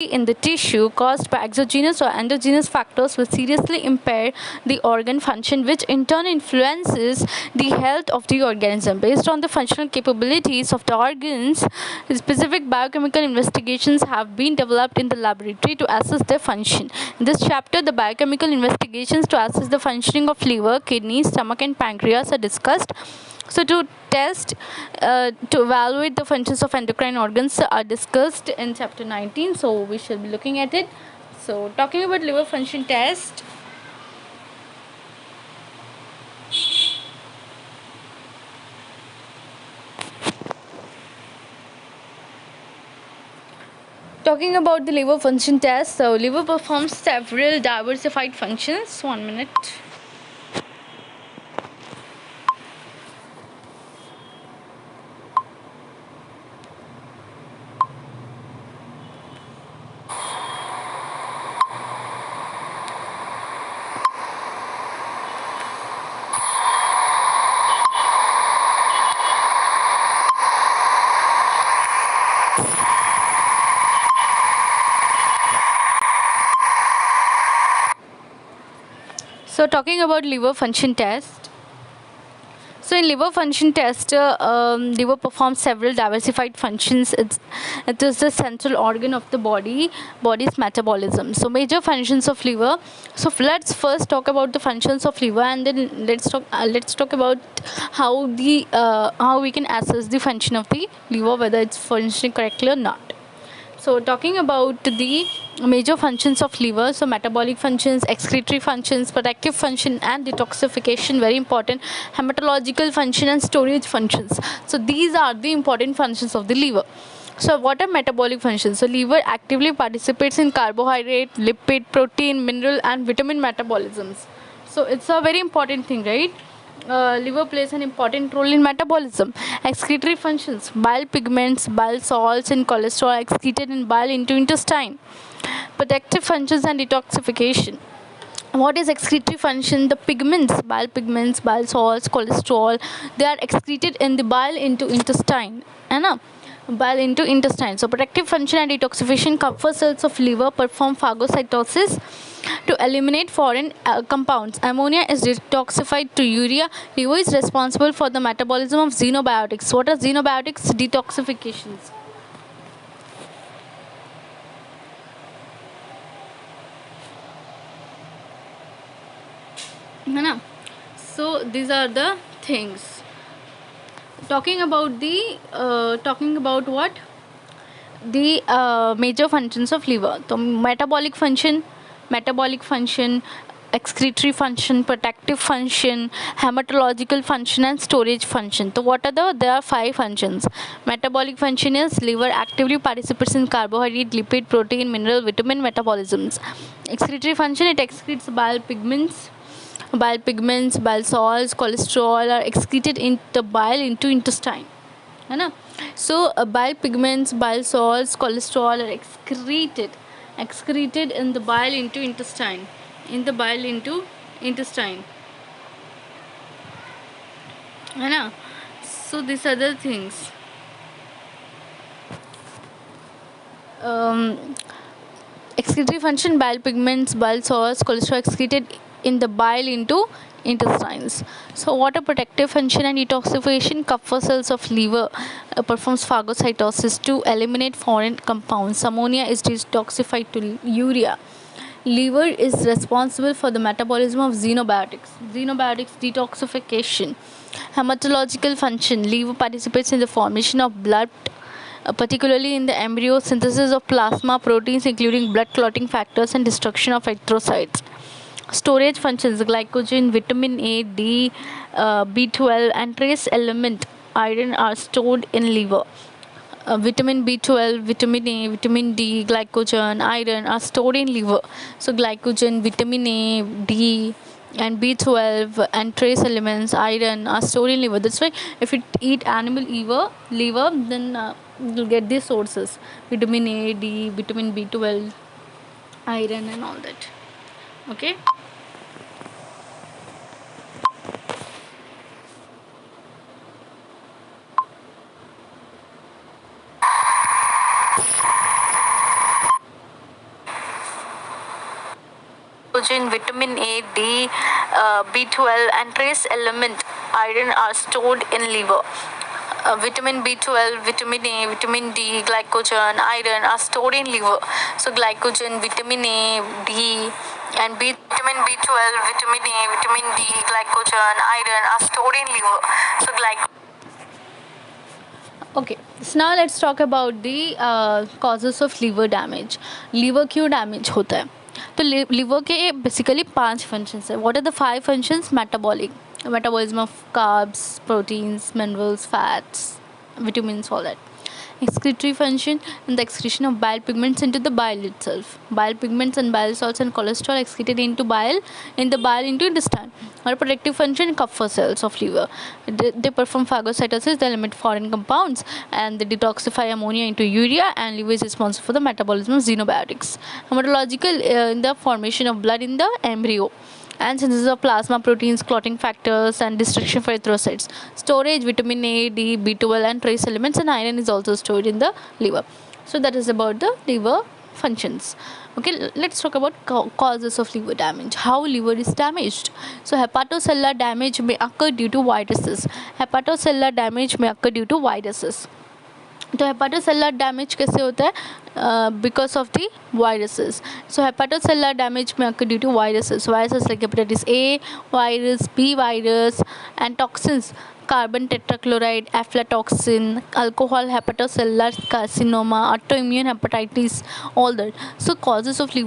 in the tissue caused by exogenous or endogenous factors will seriously impair the organ function, which in turn influences the health of the organism. Based on the functional capabilities of the organs, specific biochemical investigations have been developed in the laboratory to assess their function. In this chapter, the biochemical investigations to assess the functioning of liver, kidney, stomach, and pancreas are discussed. So to test, to evaluate the functions of endocrine organs are discussed in chapter 19. So we shall be looking at it. So talking about liver function test. Talking about the liver function test, so liver performs several diversified functions. 1 minute. So talking about liver function test. So in liver function test, liver performs several diversified functions. It is the central organ of the body's metabolism. So major functions of liver. So let's first talk about the functions of liver, and then let's talk about how we can assess the function of the liver, whether it's functioning correctly or not. So talking about the major functions of liver, so metabolic functions, excretory functions, protective function, and detoxification, very important, hematological function and storage functions. So these are the important functions of the liver. So what are metabolic functions? So liver actively participates in carbohydrate, lipid, protein, mineral, and vitamin metabolisms. So it's a very important thing, right? Liver plays an important role in metabolism. Excretory functions: bile pigments, bile salts, and cholesterol are excreted in bile into intestine. Protective functions and detoxification. What is excretory function? The pigments, bile salts, cholesterol, they are excreted in the bile into intestine. Bile into intestine. So protective function and detoxification. Kupffer cells of liver perform phagocytosis to eliminate foreign compounds. Ammonia is detoxified to urea. Liver is responsible for the metabolism of xenobiotics. What are xenobiotics? Detoxifications. So these are the things. Talking about what? The major functions of liver. So metabolic function, excretory function, protective function, hematological function, and storage function. So what are there are 5 functions. Metabolic function is liver actively participates in carbohydrate, lipid, protein, mineral, vitamin metabolisms. Excretory function, it excretes bile pigments, bile salts, cholesterol are excreted in the bile into intestine. So bile pigments, bile salts, cholesterol are excreted in the bile into intestine. So these are the things. Excretory function: bile pigments, bile salts, cholesterol excreted in the bile into intestines. So water protective function and detoxification: Kupffer cells of liver performs phagocytosis to eliminate foreign compounds. Ammonia is detoxified to urea. Liver is responsible for the metabolism of xenobiotics. Detoxification. Hematological function: liver participates in the formation of blood, particularly in the embryo, synthesis of plasma proteins including blood clotting factors, and destruction of erythrocytes. Storage functions: glycogen, vitamin A, D, B12, and trace element iron are stored in liver. Vitamin B12, vitamin A, vitamin D, glycogen, iron are stored in liver. So glycogen, vitamin A, D, and B12 and trace elements iron are stored in liver. That's why if you eat animal liver, then you'll get these sources: vitamin A, D, vitamin B12, iron, and all that. Okay. glycogen, vitamin A, D, B12, and trace element iron are stored in liver. Vitamin B12, vitamin A, vitamin D, glycogen, iron are stored in liver. So glycogen, vitamin A, D, and vitamin B12, vitamin A, vitamin D, glycogen, iron are stored in liver. So Okay, so now let's talk about the causes of liver damage. Liver क्यों damage होता है? तो liver के basically 5 functions है. What are the 5 functions? Metabolism of carbs, proteins, minerals, fats, vitamins, all that. Excretory function and the excretion of bile pigments into the bile itself. Bile pigments and bile salts and cholesterol excreted into bile into intestine. Or protective function, Kupffer cells of liver. They perform phagocytosis, they eliminate foreign compounds, and they detoxify ammonia into urea, and liver is responsible for the metabolism of xenobiotics. Hematological in the formation of blood in the embryo, and synthesis of plasma proteins, clotting factors, and destruction for erythrocytes. Storage, vitamin A, D, B12, and trace elements, and iron is also stored in the liver. So that is about the liver functions. Okay, let's talk about causes of liver damage. How liver is damaged? So hepatocellular damage may occur due to viruses. Hepatocellular damage may occur due to viruses. तो hepatocellular damage कैसे होता है? Because of the viruses. So hepatocellular damage में occur due to viruses like hepatitis A virus, B virus, and toxins, carbon tetrachloride, aflatoxin, alcohol, hepatocellular carcinoma, autoimmune hepatitis, all that. So causes of liver